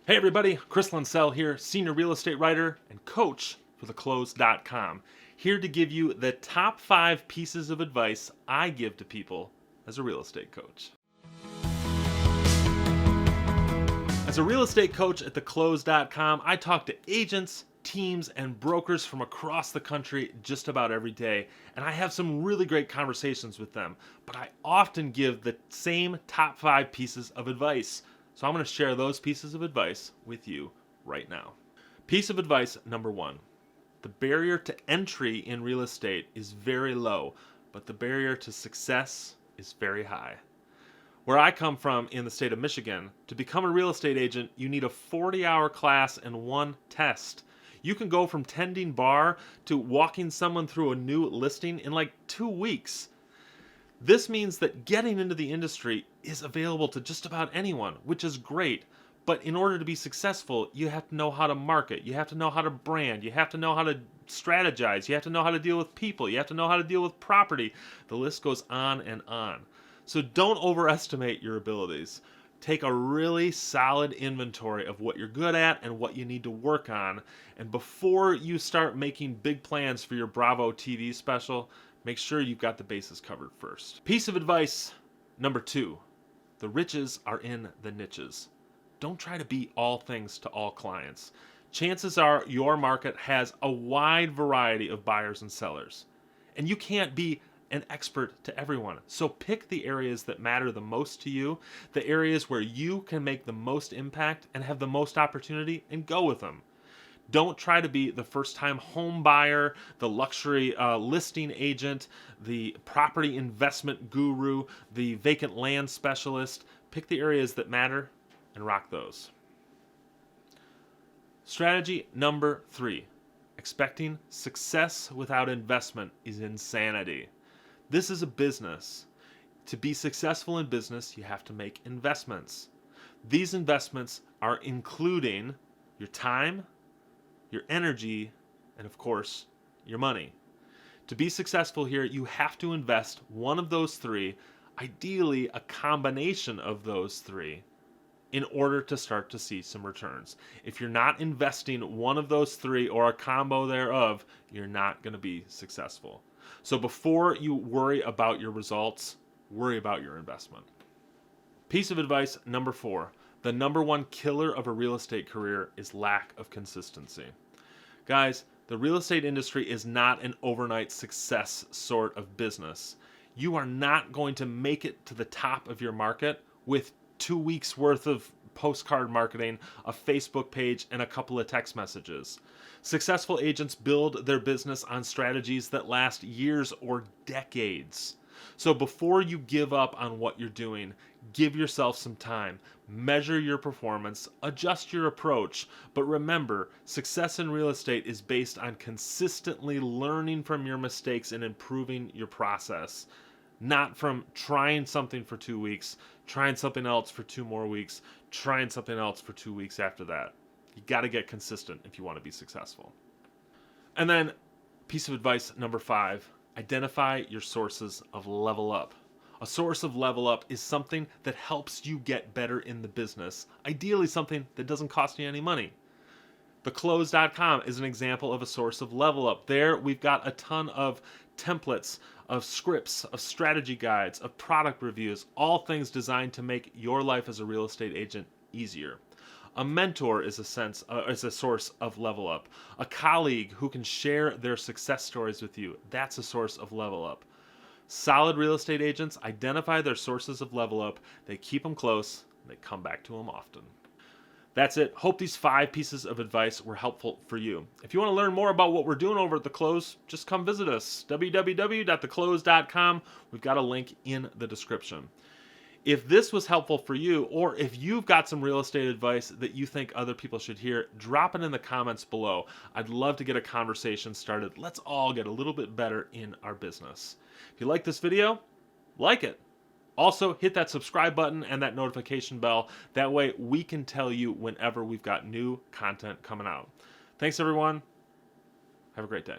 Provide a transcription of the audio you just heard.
Hey everybody, Chris Linsell here, senior real estate writer and coach for theclose.com. Here to give you the top 5 pieces of advice I give to people as a real estate coach. As a real estate coach at theclose.com, I talk to agents, teams, and brokers from across the country just about every day, and I have some really great conversations with them. But I often give the same top 5 pieces of advice. So I'm going to share those pieces of advice with you right now. Piece of advice number 1. The barrier to entry in real estate is very low, but the barrier to success is very high. Where I come from in the state of Michigan, to become a real estate agent, you need a 40-hour class and 1 test. You can go from tending bar to walking someone through a new listing in like 2 weeks. This means that getting into the industry is available to just about anyone, which is great. But in order to be successful, you have to know how to market, you have to know how to brand, you have to know how to strategize, you have to know how to deal with people, you have to know how to deal with property. The list goes on and on. So don't overestimate your abilities. Take a really solid inventory of what you're good at and what you need to work on. And before you start making big plans for your Bravo TV special, make sure you've got the bases covered first. Piece of advice number 2. The riches are in the niches. Don't try to be all things to all clients. Chances are your market has a wide variety of buyers and sellers, and you can't be an expert to everyone. So pick the areas that matter the most to you, the areas where you can make the most impact and have the most opportunity, and go with them. Don't try to be the first-time home buyer, the luxury listing agent, the property investment guru, the vacant land specialist. Pick the areas that matter and rock those. Strategy number 3. Expecting success without investment is insanity. This is a business. To be successful in business, you have to make investments. These investments are including your time, your energy, and of course, your money. To be successful here, you have to invest one of those 3, ideally a combination of those 3, in order to start to see some returns. If you're not investing one of those 3 or a combo thereof, you're not going to be successful. So before you worry about your results, worry about your investment. Piece of advice number 4. The number 1 killer of a real estate career is lack of consistency. Guys, the real estate industry is not an overnight success sort of business. You are not going to make it to the top of your market with 2 weeks worth of postcard marketing, a Facebook page, and a couple of text messages. Successful agents build their business on strategies that last years or decades. So before you give up on what you're doing, give yourself some time. Measure your performance, adjust your approach, but remember, success in real estate is based on consistently learning from your mistakes and improving your process. Not from trying something for 2 weeks, trying something else for 2 more weeks, trying something else for 2 weeks after that. You got to get consistent if you want to be successful. And then, piece of advice number 5, identify your sources of level up. A source of level up is something that helps you get better in the business, ideally something that doesn't cost you any money. Theclose.com is an example of a source of level up. There we've got a ton of templates, of scripts, of strategy guides, of product reviews, all things designed to make your life as a real estate agent easier. A mentor is a source of level up. A colleague who can share their success stories with you, that's a source of level up. Solid real estate agents identify their sources of level up, they keep them close, and they come back to them often. That's it. Hope these 5 pieces of advice were helpful for you. If you want to learn more about what we're doing over at The Close, just come visit us, www.theclose.com. We've got a link in the description. If this was helpful for you, or if you've got some real estate advice that you think other people should hear, drop it in the comments below. I'd love to get a conversation started. Let's all get a little bit better in our business. If you like this video, like it. Also, hit that subscribe button and that notification bell. That way we can tell you whenever we've got new content coming out. Thanks, everyone. Have a great day.